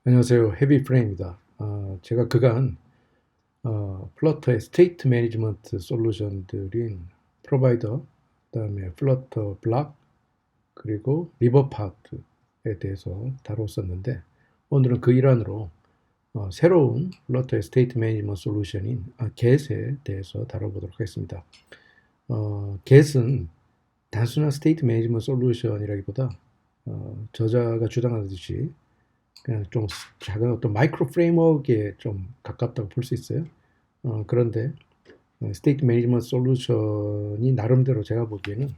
안녕하세요. 헤비프레임입니다. 제가 그간 플러터의 스테이트 매니지먼트 솔루션들인 프로바이더, 그다음에 플러터 블락, 그리고 리버파드에 대해서 다뤘었는데 오늘은 그 일환으로 새로운 플러터의 스테이트 매니지먼트 솔루션인 get에 대해서 다뤄보도록 하겠습니다. get은 단순한 스테이트 매니지먼트 솔루션이라기보다 저자가 주장하듯이 그냥 좀 작은 어떤 마이크로 프레임워크에 좀 가깝다고 볼 수 있어요. 그런데 스테이트 매니지먼트 솔루션이 나름대로 제가 보기에는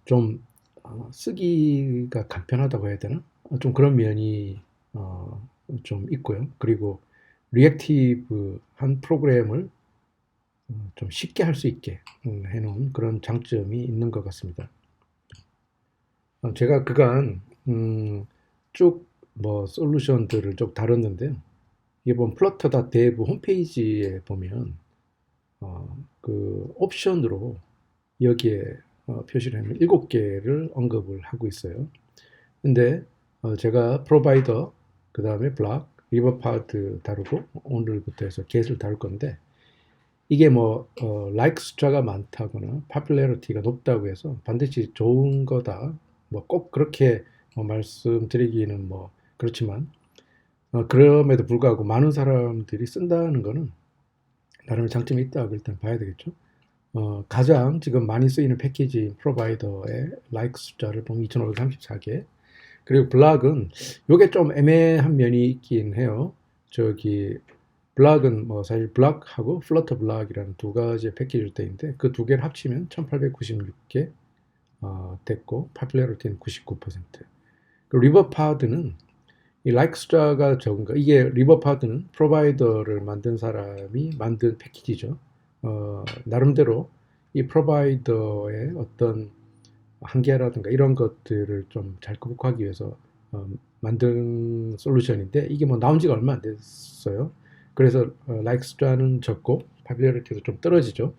좀 쓰기가 간편하다고 해야 되나? 좀 그런 면이 좀 있고요. 그리고 리액티브한 프로그램을 좀 쉽게 할 수 있게 해놓은 그런 장점이 있는 것 같습니다. 제가 그간 쭉 뭐 솔루션들을 좀 다뤘는데요. 이게 보면 플러터.dev 홈페이지에 보면 그 옵션으로 여기에 표시를 하면 7개를 언급을 하고 있어요. 근데 제가 프로바이더, 그 다음에 블락, 리버파드 다루고 오늘부터 해서 get을 다룰 건데 이게 뭐 like 숫자가 많다거나 popularity가 높다고 해서 반드시 좋은 거다. 뭐 꼭 그렇게 말씀드리기는 뭐 그렇지만 그럼에도 불구하고 많은 사람들이 쓴다는 거는 나름의 장점이 있다고 일단 봐야 되겠죠. 가장 지금 많이 쓰이는 패키지 프로바이더의 like 숫자를 보면 2534개. 그리고 블락은 요게 좀 애매한 면이 있긴 해요. 저기 블락은 뭐 사실 블락하고 플러터 블락이라는 두 가지의 패키지로 되어 있는데 그 두 개를 합치면 1896개 됐고 파퓰러리티는 99%. 그리고 리버파드는 이 like 숫자가 적은 거. 이게 리버파드는 프로바이더를 만든 사람이 만든 패키지죠. 나름대로 이 프로바이더의 어떤 한계라든가 이런 것들을 좀 잘 극복하기 위해서 만든 솔루션인데 이게 뭐 나온 지가 얼마 안 됐어요. 그래서 like 숫자는 적고 파퓰러리티도 좀 떨어지죠.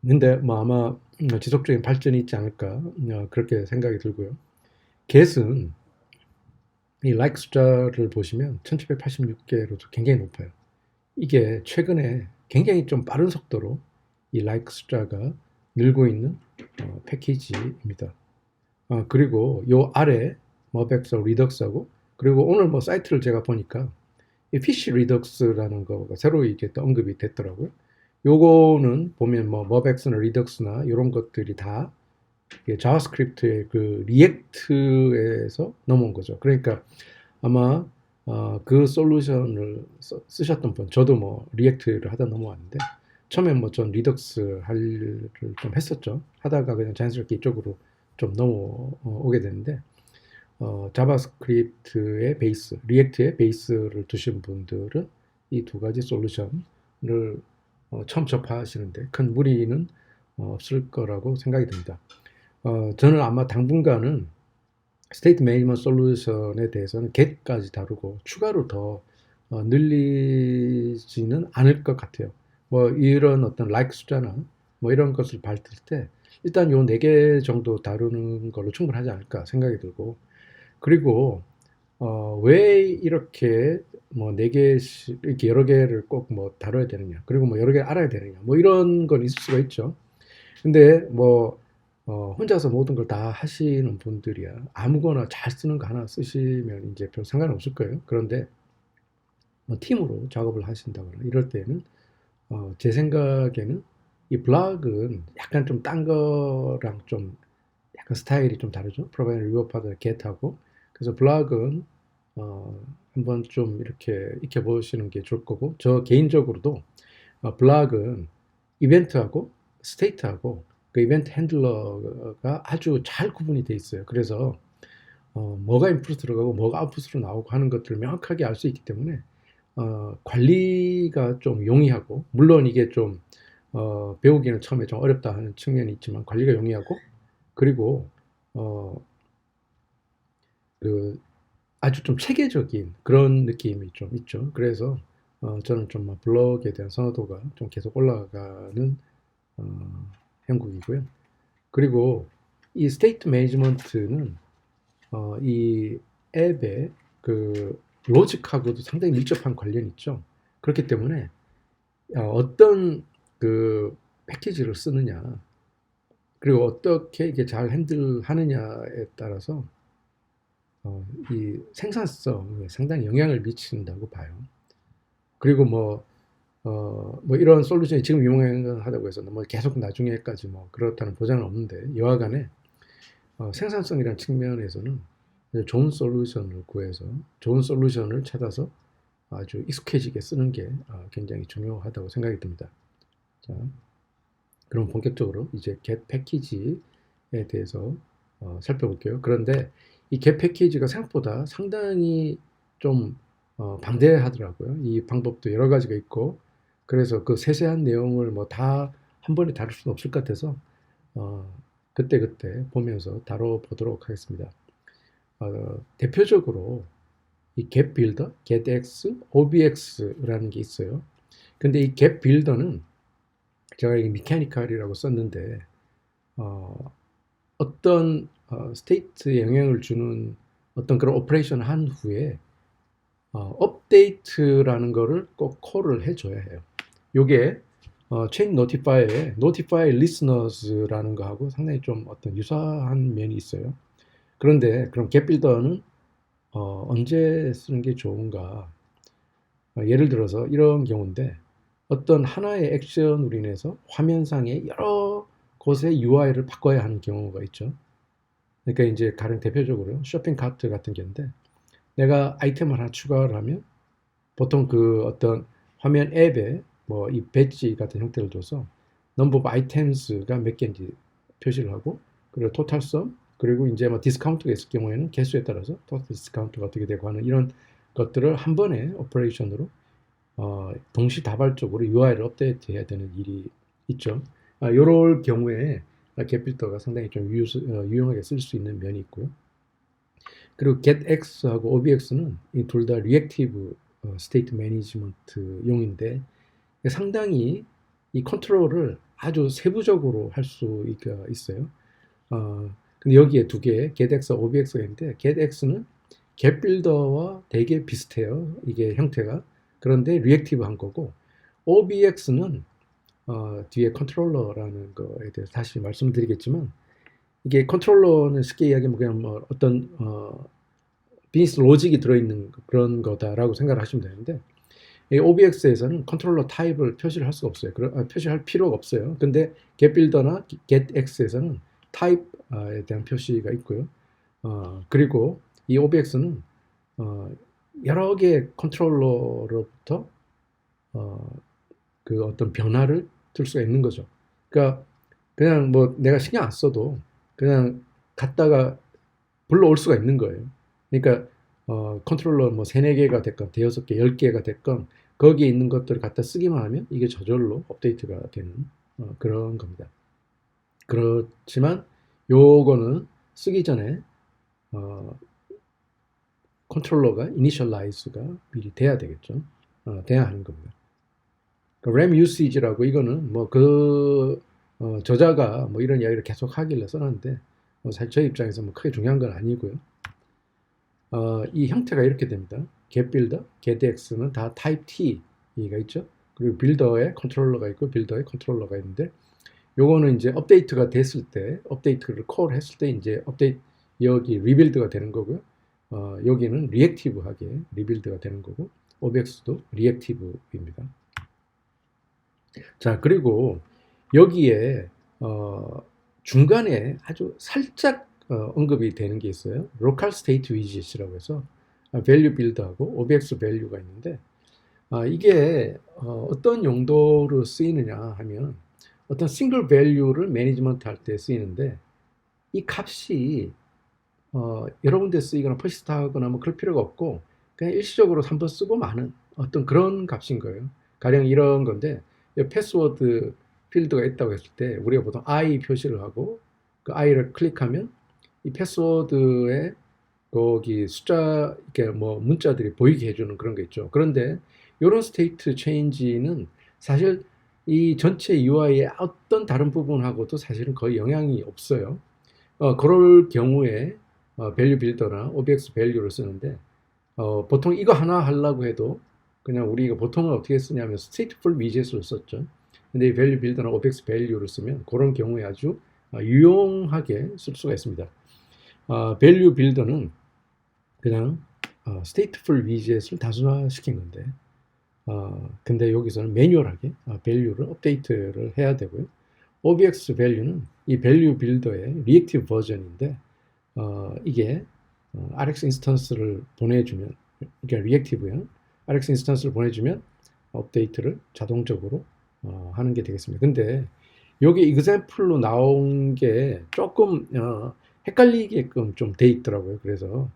근데 뭐 아마 지속적인 발전이 있지 않을까 그렇게 생각이 들고요. get은 이 like 숫자를 보시면 1786개로 굉장히 높아요. 이게 최근에 굉장히 좀 빠른 속도로 이 like 숫자가 늘고 있는 패키지입니다. 그리고 요 아래 머백스하고 리덕스하고 그리고 오늘 뭐 사이트를 제가 보니까 이 피쉬 리덕스라는 거가 새로 이게 또 언급이 됐더라고요. 요거는 보면 뭐 머백스나 리덕스나 이런 것들이 다 자바스크립트의 그 리액트에서 넘어온 거죠. 그러니까 아마 그 솔루션을 쓰셨던 분, 저도 뭐 리액트를 하다 넘어왔는데 처음에 뭐 전 리덕스 할를 좀 했었죠. 하다가 그냥 자연스럽게 이쪽으로 좀 넘어오게 됐는데 자바스크립트의 베이스, 리액트의 베이스를 두신 분들은 이 두 가지 솔루션을 처음 접하시는데 큰 무리는 없을 거라고 생각이 듭니다. 저는 아마 당분간은 스테이트 매니지먼트 솔루션에 대해서는 get까지 다루고 추가로 더 늘리지는 않을 것 같아요. 뭐 이런 어떤 like 숫자나 뭐 이런 것을 밝힐 때 일단 요 4개 정도 다루는 걸로 충분하지 않을까 생각이 들고 그리고 왜 이렇게 뭐 4개씩 이렇게 여러 개를 꼭 뭐 다뤄야 되느냐 그리고 뭐 여러 개 알아야 되느냐 뭐 이런 건 있을 수가 있죠. 근데 뭐 혼자서 모든 걸 다 하시는 분들이야 아무거나 잘 쓰는 거 하나 쓰시면 이제 별 상관없을 거예요. 그런데 뭐 팀으로 작업을 하신다거나 이럴 때는 제 생각에는 이 블락은 약간 좀 딴 거랑 좀 약간 스타일이 좀 다르죠. 프로바이더 리버파드 get하고 그래서 블락은 한번 좀 이렇게 익혀보시는 게 좋을 거고 저 개인적으로도 블락은 이벤트하고 스테이트하고 그 이벤트 핸들러가 아주 잘 구분이 돼 있어요. 그래서 뭐가 인풋으로 들어가고 뭐가 아웃풋으로 나오고 하는 것들을 명확하게 알 수 있기 때문에 관리가 좀 용이하고 물론 이게 좀 배우기는 처음에 좀 어렵다 하는 측면이 있지만 관리가 용이하고 그리고 어, 그 아주 좀 체계적인 그런 느낌이 좀 있죠. 그래서 저는 좀 블럭에 대한 선호도가 좀 계속 올라가는 형국이고요. 그리고 이 스테이트 매니지먼트는 이 앱에 그 로직하고도 상당히 밀접한 관련이 있죠. 그렇기 때문에 어떤 그 패키지를 쓰느냐, 그리고 어떻게 이게 잘 핸들하느냐에 따라서 이 생산성에 상당히 영향을 미친다고 봐요. 그리고 뭐 이런 솔루션이 지금 유명하다고 해서 뭐 계속 나중에까지 뭐 그렇다는 보장은 없는데, 여하간에 생산성이라는 측면에서는 좋은 솔루션을 구해서 좋은 솔루션을 찾아서 아주 익숙해지게 쓰는 게 굉장히 중요하다고 생각이 듭니다. 자, 그럼 본격적으로 이제 get 패키지에 대해서 살펴볼게요. 그런데 이 get 패키지가 생각보다 상당히 좀 방대하더라고요. 이 방법도 여러 가지가 있고, 그래서 그 세세한 내용을 뭐 다 한 번에 다룰 수는 없을 것 같아서 그때그때 보면서 다뤄보도록 하겠습니다. 대표적으로 이 get builder, getx, obx라는 게 있어요. 근데 이 get builder는 제가 이 메카니컬이라고 썼는데 어떤 스테이트에 영향을 주는 어떤 그런 오퍼레이션을 한 후에 업데이트라는 거를 꼭 콜을 해줘야 해요. 요게 체인 노티파이에 notify listeners라는 거하고 상당히 좀 어떤 유사한 면이 있어요. 그런데 그럼 getbuilder는 언제 쓰는 게 좋은가? 예를 들어서 이런 경우인데, 어떤 하나의 액션으로 인해서 화면상의 여러 곳의 UI를 바꿔야 하는 경우가 있죠. 그러니까 이제 가령 대표적으로 쇼핑 카트 같은 경우인데, 내가 아이템을 하나 추가를 하면 보통 그 어떤 화면 앱에 뭐 이 배지 같은 형태를 줘서 넘버 오브 아이템스가 몇 개인지 표시를 하고, 그리고 토탈섬, 그리고 이제 뭐 디스카운트가 있을 경우에는 개수에 따라서 토탈 디스카운트가 어떻게 되고 하는 이런 것들을 한 번에 오퍼레이션으로 동시다발적으로 UI를 업데이트해야 되는 일이 있죠. 이럴 경우에 getBuilder가 상당히 좀 유용하게 쓸 수 있는 면이 있고요. 그리고 getX하고 obx는 이 둘 다 리액티브 스테이트 매니지먼트 용인데, 상당히 이 컨트롤을 아주 세부적으로 할 수 있어요. 근데 여기에 두 개, getX, obx가 있는데, getX는 getbuilder와 되게 비슷해요. 이게 형태가. 그런데 리액티브한 거고, obx는 뒤에 컨트롤러라는 거에 대해서 다시 말씀드리겠지만, 이게 컨트롤러는 쉽게 이야기하면 그냥 뭐 어떤 비즈니스 로직이 들어있는 그런 거다라고 생각을 하시면 되는데, 이 obx에서는 컨트롤러 타입을 표시를 할 수가 없어요. 표시할 필요가 없어요. 근데 getbuilder나 getx에서는 타입에 대한 표시가 있고요. 그리고 이 obx는 여러 개의 컨트롤러로부터 그 어떤 변화를 줄 수가 있는 거죠. 그러니까 그냥 뭐 내가 신경 안 써도 그냥 갖다가 불러올 수가 있는 거예요. 그러니까 컨트롤러 뭐 3, 4개가 됐건 대여섯 개, 10개가 됐건 거기에 있는 것들을 갖다 쓰기만 하면 이게 저절로 업데이트가 되는 그런 겁니다. 그렇지만 요거는 쓰기 전에 컨트롤러가 이니셜라이즈가 미리 돼야 되겠죠. 돼야 하는 겁니다. 램 유시지라고, 이거는 뭐 저자가 뭐 이런 이야기를 계속 하길래 써놨는데, 사실 저희 입장에서 뭐 크게 중요한 건 아니고요. 이 형태가 이렇게 됩니다. getBuilder, getX는 다 타입 T가 있죠. 그리고 빌더에 컨트롤러가 있고 빌더에 컨트롤러가 있는데, 요거는 이제 업데이트가 됐을 때, 업데이트를 콜 했을 때 이제 여기 리빌드가 되는 거고요. 여기는 리액티브하게 리빌드가 되는 거고, obx도 리액티브입니다. 자, 그리고 여기에 중간에 아주 살짝 언급이 되는 게 있어요. 로컬 스테이트 위젯이라고 해서 밸류 빌드하고 obx 밸류가 있는데, 이게 어떤 용도로 쓰이느냐 하면 어떤 싱글 밸류를 매니지먼트 할 때 쓰이는데, 이 값이 여러 군데 쓰이거나 퍼시스트하거나 뭐 그럴 필요가 없고 그냥 일시적으로 한번 쓰고 마는 어떤 그런 값인 거예요. 가령 이런 건데, 패스워드 필드가 있다고 했을 때 우리가 보통 I 표시를 하고 그 I를 클릭하면 이 패스워드에 거기 숫자, 이렇게 뭐 문자들이 보이게 해주는 그런 게 있죠. 그런데 이런 스테이트 체인지는 사실 이 전체 UI의 어떤 다른 부분하고도 사실은 거의 영향이 없어요. 그럴 경우에 밸류 빌더나 obx 밸류를 쓰는데, 보통 이거 하나 하려고 해도 그냥 우리가 보통은 어떻게 쓰냐면 stateful widget을 썼죠. 근데 이 value builder나 object value를 쓰면 그런 경우에 아주 유용하게 쓸 수가 있습니다. value builder는 그냥 stateful widget을 단순화시킨 건데 근데 여기서는 매뉴얼하게 value를 업데이트를 해야 되고요. OBX value는 이 value builder의 reactive 버전인데 이게 RX 인스턴스를 보내주면 그러니까 reactive요. RX 인스턴스를 보내주면 업데이트를 자동적으로 하는 게 되겠습니다. 근데 여기 example로 나온 게 조금 헷갈리게끔 좀 돼 있더라고요. 그래서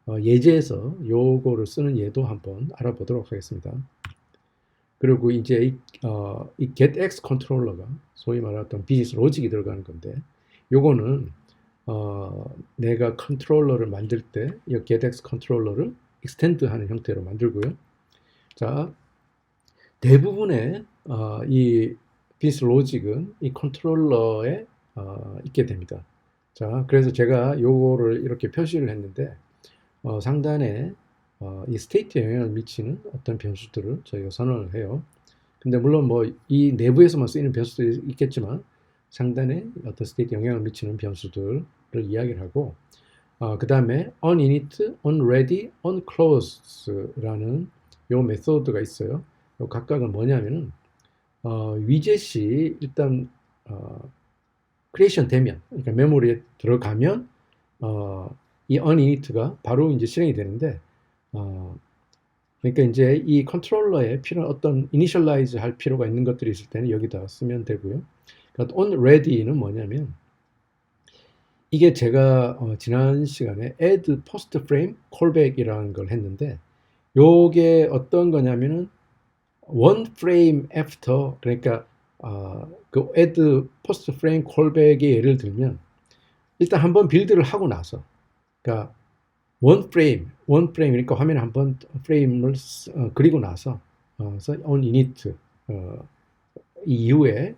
예제에서 요거를 쓰는 예도 한번 알아보도록 하겠습니다. 그리고 이제 이 getX 컨트롤러가 소위 말했던 비즈니스 로직이 들어가는 건데 요거는 내가 컨트롤러를 만들 때 이 getX 컨트롤러를 extend 하는 형태로 만들고요. 자, 대부분의 이 비즈니스 로직은 이 컨트롤러에 있게 됩니다. 자, 그래서 제가 요거를 이렇게 표시를 했는데 상단에 이 스테이트에 영향을 미치는 어떤 변수들을 저희가 선언을 해요. 근데 물론 뭐 이 내부에서만 쓰이는 변수도 있겠지만 상단에 어떤 스테이트에 영향을 미치는 변수들을 이야기를 하고 그 다음에 onInit, onReady, onClose라는 요 메소드가 있어요. 요 각각은 뭐냐면은 위젯이 일단 크리에이션 되면 그러니까 메모리에 들어가면 이 onInit가 바로 이제 실행이 되는데 그러니까 이제 이 컨트롤러에 필요한 어떤 이니셜라이즈 할 필요가 있는 것들이 있을 때는 여기다 쓰면 되고요. 그러니까 onReady는 뭐냐면 이게 제가 지난 시간에 add post frame callback이라는 걸 했는데 요게 어떤 거냐면은 one frame after 그러니까 그 add post frame callback의 예를 들면 일단 한번 빌드를 하고 나서 그러니까 one frame이니까 화면에 한번 프레임을 그리고 나서 on init 이후에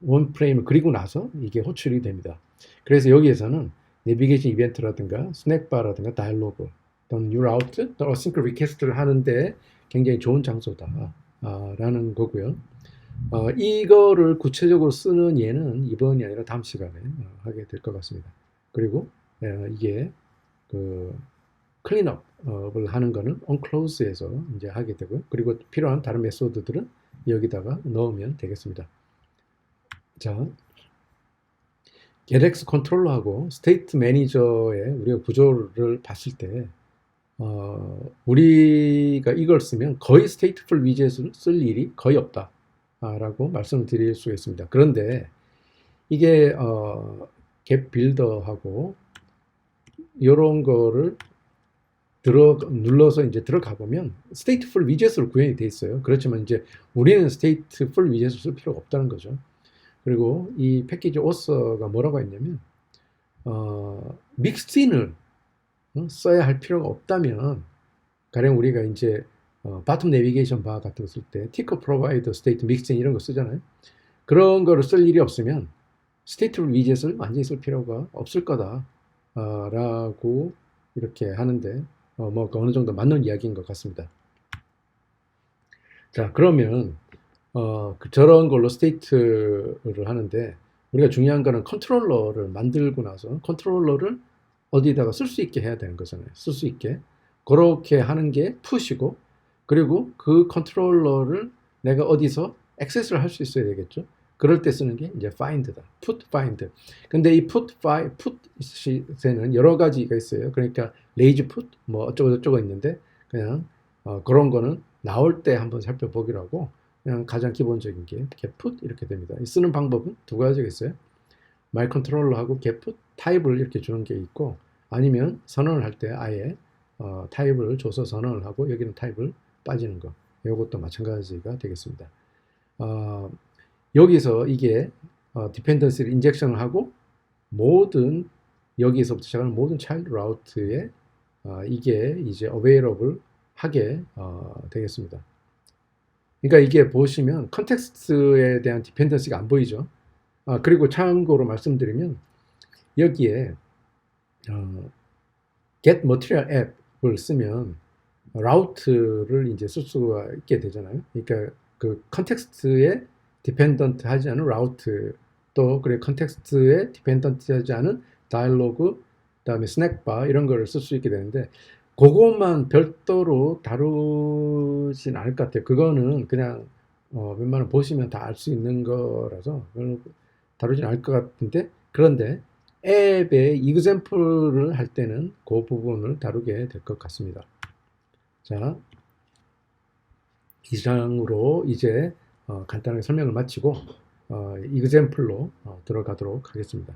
one frame을 그리고 나서 이게 호출이 됩니다. 그래서 여기에서는 내비게이션 이벤트라든가 스낵바라든가 다이얼로그 또는 new route 또 async request를 하는데 굉장히 좋은 장소다 라는 거고요. 이거를 구체적으로 쓰는 예는 이번이 아니라 다음 시간에 하게 될 것 같습니다. 그리고 이게 그 클린업을 하는 거는 onClose에서 이제 하게 되고요. 그리고 필요한 다른 메소드들은 여기다가 넣으면 되겠습니다. 자, getX 컨트롤러하고 스테이트 매니저의 우리가 구조를 봤을 때 우리가 이걸 쓰면 거의 stateful widget을 쓸 일이 거의 없다 라고 말씀을 드릴 수 있습니다. 그런데 이게 get builder하고 이런 거를 눌러서 이제 들어가 보면 stateful widget으로 구현이 돼 있어요. 그렇지만 이제 우리는 stateful widget을 쓸 필요가 없다는 거죠. 그리고 이 패키지 author가 뭐라고 했냐면 믹스인을 써야 할 필요가 없다면 가령 우리가 이제 바텀 내비게이션 바 같은 거 쓸 때 ticker provide state mixin 이런 거 쓰잖아요. 그런 거를 쓸 일이 없으면 stateful widget을 완전히 쓸 필요가 없을 거다 라고 이렇게 하는데 뭐 어느 정도 맞는 이야기인 것 같습니다. 자, 그러면 저런 걸로 스테이트를 하는데 우리가 중요한 거는 컨트롤러를 만들고 나서 컨트롤러를 어디다가 쓸 수 있게 해야 되는 거잖아요. 쓸 수 있게. 그렇게 하는 게 푸시고 그리고 그 컨트롤러를 내가 어디서 액세스를 할 수 있어야 되겠죠. 그럴 때 쓰는 게 이제 find다. put find. 근데 이 put에는 여러 가지가 있어요. 그러니까 lazy put 뭐 어쩌고 저쩌고 있는데 그냥 그런 거는 나올 때 한번 살펴보기로 하고 그냥 가장 기본적인 게 get put 이렇게 됩니다. 쓰는 방법은 두 가지가 있어요. my controller하고 get put 타입을 이렇게 주는 게 있고 아니면 선언을 할 때 아예 타입을 줘서 선언을 하고 여기는 타입을 빠지는 거. 이것도 마찬가지가 되겠습니다. 여기서 이게 디펜던시를 인젝션을 하고 모든 여기서부터 시작하는 모든 차일드 라우트에 이게 이제 available 하게 되겠습니다. 그러니까 이게 보시면 컨텍스트에 대한 디펜던시가 안 보이죠. 그리고 참고로 말씀드리면 여기에 get material app을 쓰면 라우트를 이제 쓸 수가 있게 되잖아요. 그러니까 그 컨텍스트에 디펜던트 하지 않은 라우트, 또 그래 컨텍스트에 디펜던트 하지 않은 다이alogue, 그다음에 스낵바 이런 거를 쓸 수 있게 되는데, 그것만 별도로 다루진 않을 것 같아요. 그거는 그냥 웬만하면 보시면 다 알 수 있는 거라서 그건 다루진 않을 것 같은데, 그런데 앱의 이그샘플을 할 때는 그 부분을 다루게 될 것 같습니다. 자, 이상으로 이제 간단하게 설명을 마치고 이그샘플로 들어가도록 하겠습니다.